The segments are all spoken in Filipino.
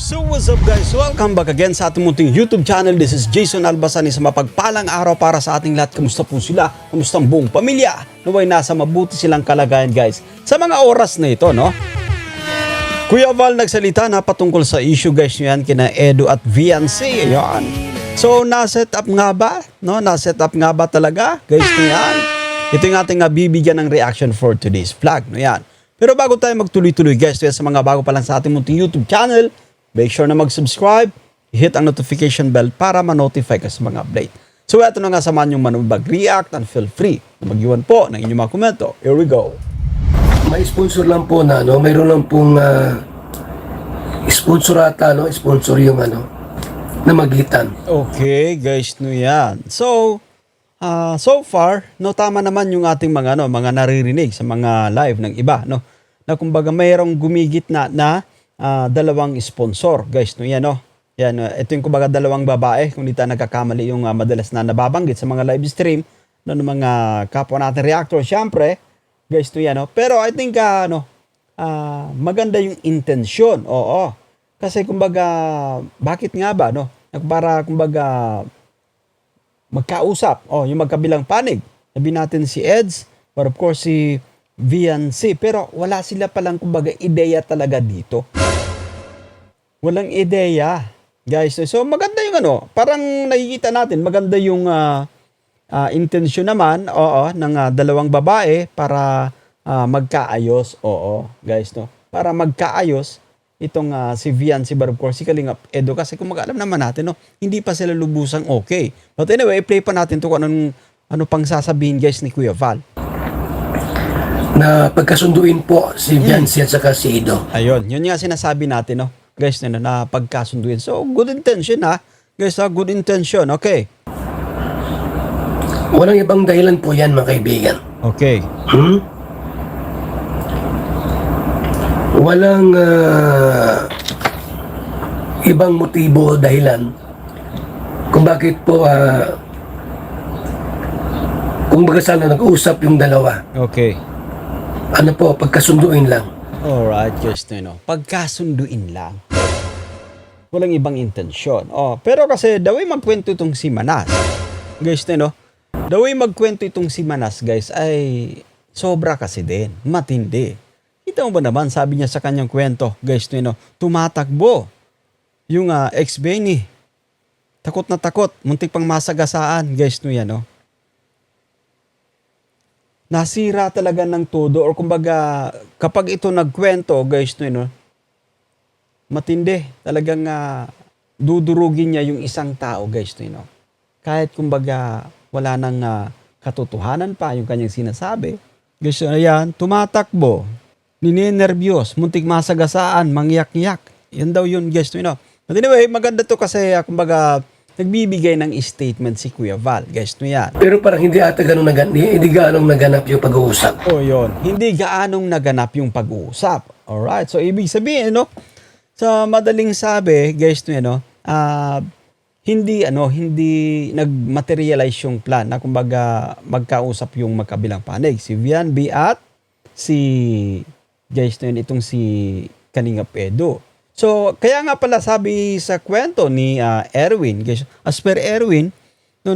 So what's up guys? Welcome back again sa ating munting YouTube channel. This is Jason Albasani sa mapagpalang araw para sa ating lahat. Kamusta po sila? Kamusta ang buong pamilya? Naway nasa mabuti silang kalagayan guys. Sa mga oras na ito, no? Kuya Val nagsalita na patungkol sa issue guys nyo yan kina Edu at VNC. Ayan. So na-set up nga ba? No? Na-set up nga ba talaga? Guys nyo yan. Ito yung ating bibigyan ng reaction for today's vlog. No? Yan. Pero bago tayo magtuloy-tuloy guys, sa mga bago pa lang sa ating munting YouTube channel, make sure na mag-subscribe, hit ang notification bell para ma-notify ka sa mga update. So ito na nga samahan yung mag-react and feel free na mag-iwan po ng inyong mga komento. Here we go. May sponsor lang po na, no? Mayroon lang pong sponsor ata, no? Sponsor yung na magitan. Okay, guys, no yan. So far, no, tama naman yung ating mga naririnig sa mga live ng iba, no? Na kumbaga mayroong gumigit na dalawang sponsor, guys, no yan, no. Yan, ito yung kumbaga dalawang babae, kung di tayo nagkakamali yung madalas na nababanggit sa mga live stream ng mga kapwa natin reactor, syempre, guys, no yan, no. Pero I think maganda yung intensyon. Oo. Kasi kumbaga bakit nga ba, no? Para kumbaga magkausap. Yung magkabilang panig. Sabi natin si Eds, but of course si VNC. Pero wala sila palang kumbaga ideya talaga dito. Walang ideya. Guys, so maganda yung parang nakikita natin, maganda yung intensyon naman, ng dalawang babae para magkaayos. Oo, guys, no. Para magkaayos itong si VNC, but of course si Kalingap Edu, kasi kung mag-alam naman natin, no, hindi pa sila lubusang okay. But anyway, play pa natin to kung ano pang sasabihin guys ni Kuya Val. Na pagkasunduin po si Viancy at saka si Edo. Ayun, yun nga sinasabi natin, no. Guys, na pagkasunduin. So, good intention guys, good intention, okay. Walang ibang dahilan po yan, mga kaibigan. Okay. Walang ibang motibo o dahilan kung bakit po kung baga sana nag-uusap yung dalawa. Okay. Ano po, pagkasunduin lang. Alright, guys, no. Pagkasunduin lang. Walang ibang intensyon. Pero kasi the way magkwento itong si Manas, guys, no. The way magkwento itong si Manas, guys, ay sobra kasi din. Matindi. Kita mo ba naman, sabi niya sa kanyang kwento, guys, no, tumatakbo yung ex-Benny. Takot na takot, muntik pang masagasaan, guys, no yan, no. Nasira talaga ng todo, or kumbaga, kapag ito nagkwento, guys, no, matindi. Talagang dudurugin niya yung isang tao, guys, no. Kahit kumbaga, wala nang katotohanan pa yung kanyang sinasabi. Guys, ayan, tumatakbo. Ninenervyos, muntik masagasaan, mangyak-ngyak. Yan daw yun, guys, no. But anyway, maganda to kasi, kumbaga, nagbibigay ng statement si Kuya Val, guys, no yan. Pero parang hindi ata hindi gaanong naganap yung pag-uusap. Yun. Hindi gaanong naganap yung pag-uusap. Alright, so ibig sabihin, no, sa madaling sabi, guys, no, hindi nag-materialize yung plan na kumbaga magkausap yung magkabilang panig. Si VNB at si guys na yun, itong si Kalingap Edu. So, kaya nga pala sabi sa kwento ni Erwin, guys, as per Erwin, no,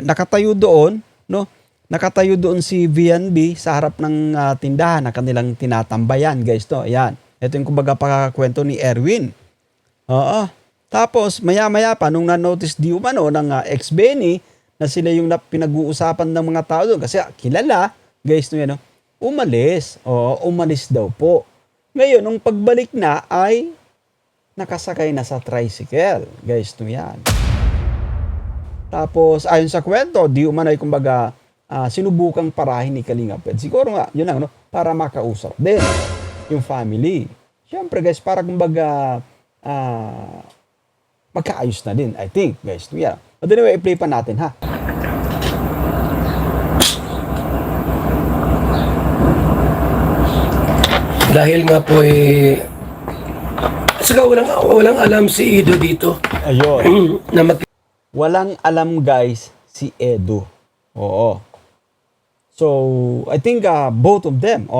nakatayo doon, no, nakatayo doon si VNB sa harap ng tindahan na kanilang tinatambayan, guys, to. Ayan. Ito yung kumbaga pakakwento ni Erwin. Tapos, maya-maya pa, nung na-notice di umano ng ex-Benny na sila yung pinag-uusapan ng mga tao doon. Kasi kilala, guys, no, yan, no, umalis. Umalis daw po. Ngayon, nung pagbalik na ay nakasakay na sa tricycle. Guys, no yan. Tapos, ayon sa kwento, di umano ay kumbaga sinubukang parahin ni Kalingap Ed. Siguro nga, yun lang, no, para makausap din yung family. Siyempre, guys, para kumbaga magkaayos na din, I think, guys. No yan. But anyway, i-play pa natin, ha. Dahil nga po saka walang alam si Edo dito. Ayun. Na Walang alam, guys, si Edu. Oo. So, I think both of them,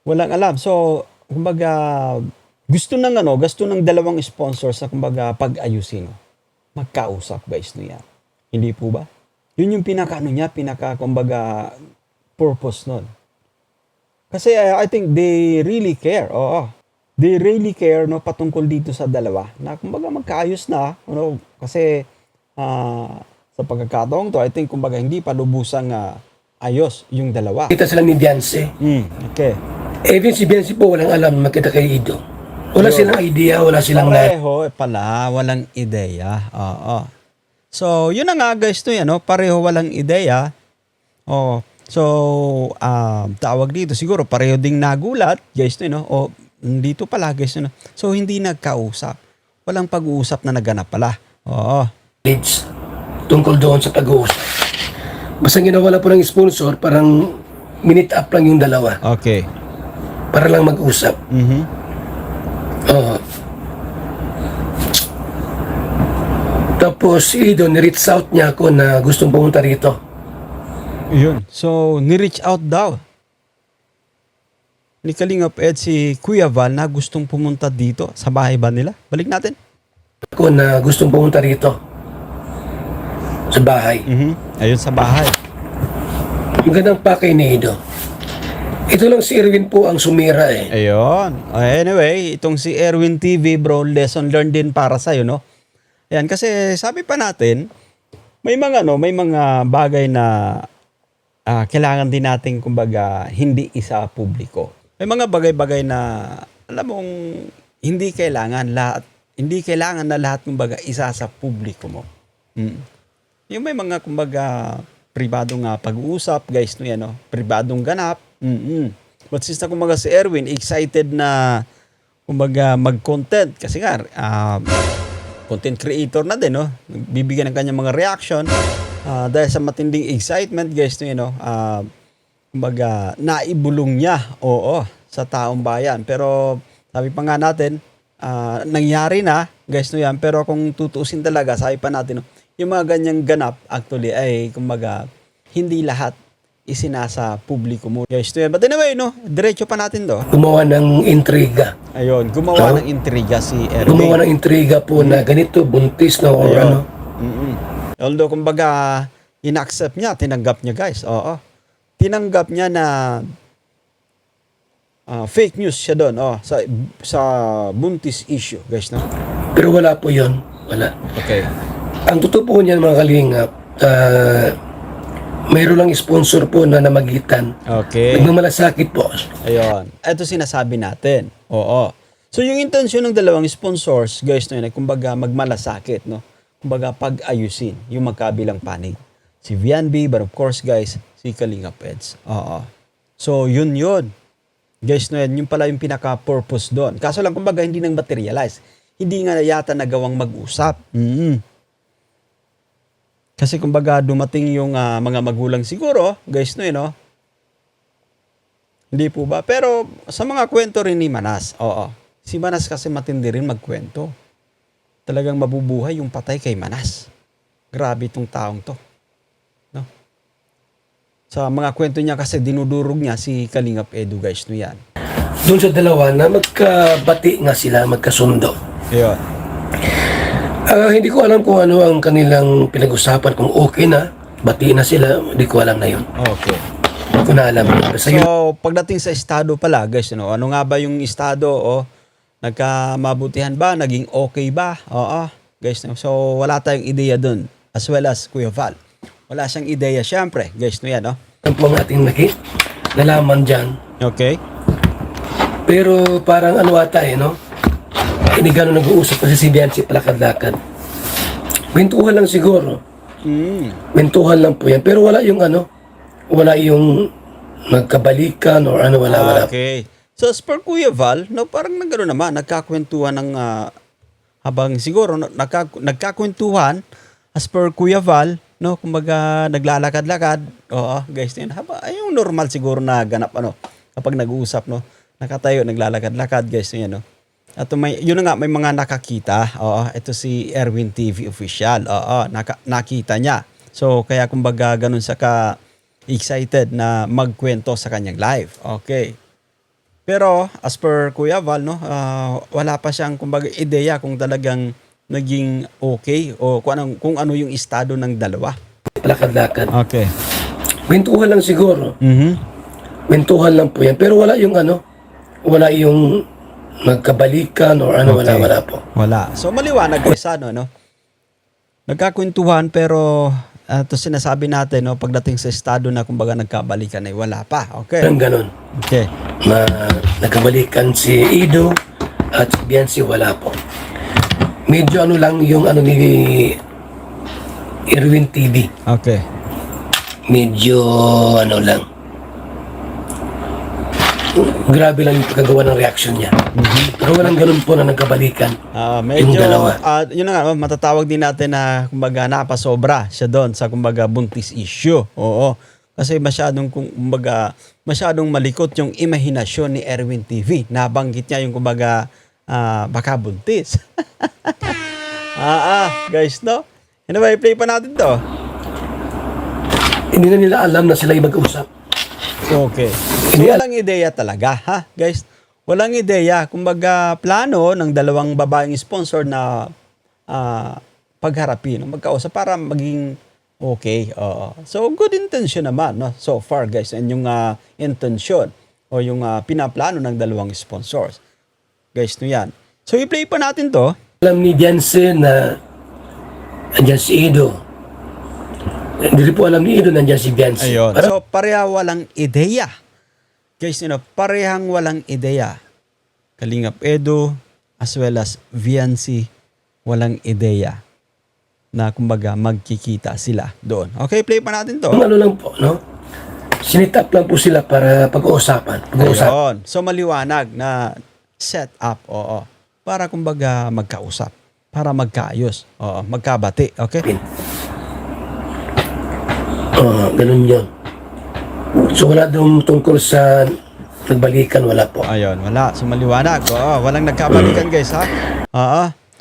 walang alam. So, kumbaga, gusto ng dalawang sponsors na kumbaga pag-ayusin, no? Magkausap guys no yan. Hindi po ba? Yun yung kumbaga purpose nun. Kasi I think they really care. Oo. They really care no patungkol dito sa dalawa na kumbaga magkaayos na, ano, kasi sa pagkakataong to, I think kumbaga hindi pa lubusang ayos yung dalawa. Kita sila ni Beyonce. Okay. Even si Beyonce po walang alam makita kay Ido. Wala Yun. silang idea, wala silang Pareho pala, walang ideya. Oo. So, yun na nga guys no yan, no? Pareho walang ideya. Oh. So, tawag dito siguro pareho ding nagulat, guys no, no? O dito pala guys no. So, hindi nagkausap. Walang pag-uusap na naganap pala. Oo. knowledge tungkol doon sa pag-uusap. Basta ginawa po ng sponsor, parang minute up lang yung dalawa. Okay. Para lang mag-usap. Tapos si Ido, ni-reach out niya ako na gustong pumunta rito. Yun. So, ni-reach out daw ni Kalingap Ed si Kuya Val na gustong pumunta dito sa bahay ba nila? Balik natin. Ako na gustong pumunta rito. Sa bahay. Ayun sa bahay. Magandang pakay ni Ido. Ito lang si Erwin po ang sumira eh. Ayun. Anyway, itong si Erwin TV bro, lesson learned din para sa'yo, no? Ayan, kasi sabi pa natin, may mga bagay na kailangan din natin kumbaga hindi isa publiko. May mga bagay-bagay na alam mong hindi kailangan na lahat kumbaga isa sa publiko mo. Yung may mga kumbaga pribadong pag-uusap, guys, no yan, no? Pribadong ganap. But since na kumbaga si Erwin excited na kumbaga mag-content kasi nga content creator na din, no? Bibigyan ng kanyang mga reaction dahil sa matinding excitement, guys, no, you know, kumbaga naibulong niya sa taong bayan. Pero sabi pa nga natin, nangyari na, guys, no yan, pero kung tutuusin talaga, sabi pa natin, no, yung mga ganyang ganap actually ay kumbaga hindi lahat isinasa publiko mo. Guys, no yan. But anyway, no, diretso pa natin do. Gumawa ng intriga. Ayun, gumawa ng intriga si Erwin. Gumawa ng intriga po na ganito, buntis na or ano. Although, kumbaga, in-accept niya, tinanggap niya, guys. Oo. Tinanggap niya na fake news siya doon, sa buntis issue, guys, no? Pero wala po yun. Wala. Okay. Ang totoo po niyan, mga kalingap, mayroon lang sponsor po na namagitan. Okay. Nagmamalasakit po. Ayun. Ito sinasabi natin. Oo. So, yung intensyon ng dalawang sponsors, guys, no, yun, ay kumbaga magmalasakit, no? Kumbaga pag-ayusin yung magkabilang panig. Si VNB, but of course, guys, si Kalingap Eds. Oo. So, yun. Guys, no, yun pala yung pinaka-purpose doon. Kaso lang, kumbaga, hindi nang materialize. Hindi nga yata nagawang mag-usap. Kasi kumbaga dumating yung mga magulang siguro, guys, no, no? Hindi po ba? Pero sa mga kwento rin ni Manas, si Manas kasi matindi rin magkwento. Talagang mabubuhay yung patay kay Manas. Grabe itong taong to. No? Sa mga kwento niya kasi dinudurog niya si Kalingap Edu, guys, no yan. Doon sa dalawa na magkabati nga sila, magkasundo. Ayun. Hindi ko alam kung ano ang kanilang pinag-usapan, kung okay na, bati na sila, hindi ko alam na yun. Okay. Hindi ko na alam. So, pagdating sa estado pala, guys, ano nga ba yung estado? Nagkamabutihan ba? Naging okay ba? Guys, so wala tayong ideya dun. As well as Kuya Val. Wala siyang ideya, syempre. Guys, no yan, no? Ang po ang ating nalaman dyan. Okay. Pero parang ano ata no? Hindi gano'n nag-uusap kasi si Beyonce palakad-lakad. Kwentuhan lang siguro. Kwentuhan lang po yan. Pero wala yung wala yung magkabalikan or wala. Okay. So, as per Kuya Val, no, parang nagano naman, nagkakwentuhan ng, habang siguro, nagkakwentuhan, as per Kuya Val, no, kumbaga, naglalakad-lakad, guys, yun, yung normal siguro na ganap, kapag nag-uusap, no, nakatayo, naglalakad-lakad, guys, yun, no. At yun na nga, may mga nakakita. Ito si Erwin TV official. Nakita niya. So, kaya kumbaga ganun sa ka-excited na magkwento sa kanyang live. Okay. Pero as per Kuya Val, no, wala pa siyang kumbaga ideya kung talagang naging okay o kung ano yung estado ng dalawa. Palakad-lakad. Okay. Kwentuhan lang siguro. Mhm. Kwentuhan lang po yan. Pero wala yung wala yung nagkabalikan or Okay. wala po. Wala. So maliwanag guys no? Nagkakwentuhan pero ito sinasabi natin no, pagdating sa estado na kumbaga nagkabalikan ay wala pa. Okay. Parang ganun. Okay. Na nagkabalikan si Ido at si Biancy, wala po. Medyo lang yung ni Erwin TV. Okay. Medyo lang. Grabe lang yung pagkagawa ng reaction niya. Pero walang ganun po na nagkabalikan. Medyo, Yung dalawa. yun na nga, matatawag din natin na kumbaga napasobra siya doon sa kumbaga buntis issue. Oo. Kasi masyadong malikot yung imahinasyon ni Erwin TV. Nabanggit niya yung kumbaga baka buntis. Guys, no? Anyway, play pa natin to. Hindi na nila alam na sila yung mag-usap. Okay. So, walang ideya talaga, ha, guys? Walang ideya. Kumbaga, plano ng dalawang babaeng sponsor na pagharapin, magkausap para maging okay. So, good intention naman, no? So far, guys. And yung intention o yung pinaplano ng dalawang sponsors. Guys, no yan. So, i-play pa natin to. Alam ni Jansen na andyan si Ido. Hindi po alam ni Ido na andyan si Biancy. Ayun. So, pareha walang ideya. Guys, parehang walang ideya. Kalingap Edo as well as Viancy, walang ideya na kumbaga magkikita sila doon. Okay, play pa natin to. Yung lang po, no? Sinitap lang po sila para pag-uusapan. Ayun. So, maliwanag na set up, para kumbaga magkausap, para magkaayos, magkabati, okay? Ganun yun. So wala daw tungkol sa nagbalikan, wala po. Ayun, wala. So, maliwanag. Walang nagkabalikan, guys, ha?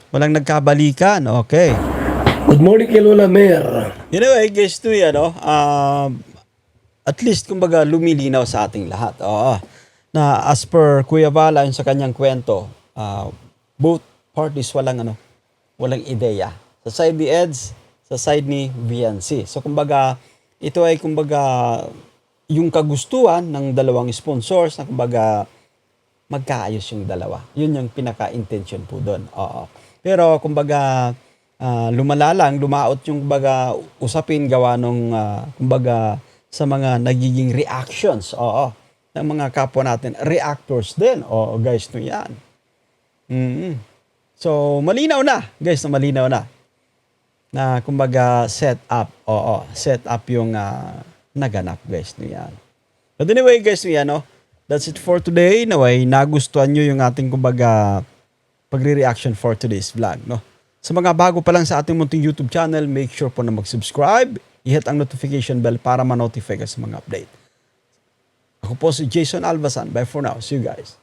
Walang nagkabalikan, okay. Good morning kay Lola Mer. Anyway, guys, to yan, at least, kumbaga, lumilinaw sa ating lahat. Na as per Kuya Val, ayon sa kanyang kwento, both parties walang ideya. Sa side ni Eds, sa side ni Viancy. So, kumbaga, ito ay, kumbaga, yung kagustuhan ng dalawang sponsors na, kumbaga, magkaayos yung dalawa. Yun yung pinaka-intention po doon. Pero, kumbaga, lumaot yung, kumbaga, usapin gawa nung, kumbaga, sa mga nagiging reactions. Ng mga kapwa natin. Reactors din. Guys, no yan. So, malinaw na. Guys, malinaw na. Na, kumbaga, set up. Set up yung naganap, guys. No yan. But anyway, guys, no yan, that's it for today. Naway, nagustuhan nyo yung ating, kumbaga, pagre-reaction for today's vlog, no? Sa mga bago pa lang sa ating munting YouTube channel, make sure po na mag-subscribe, i-hit ang notification bell para ma-notify ka sa mga update. Ako po si Jason Albasan. Bye for now. See you guys.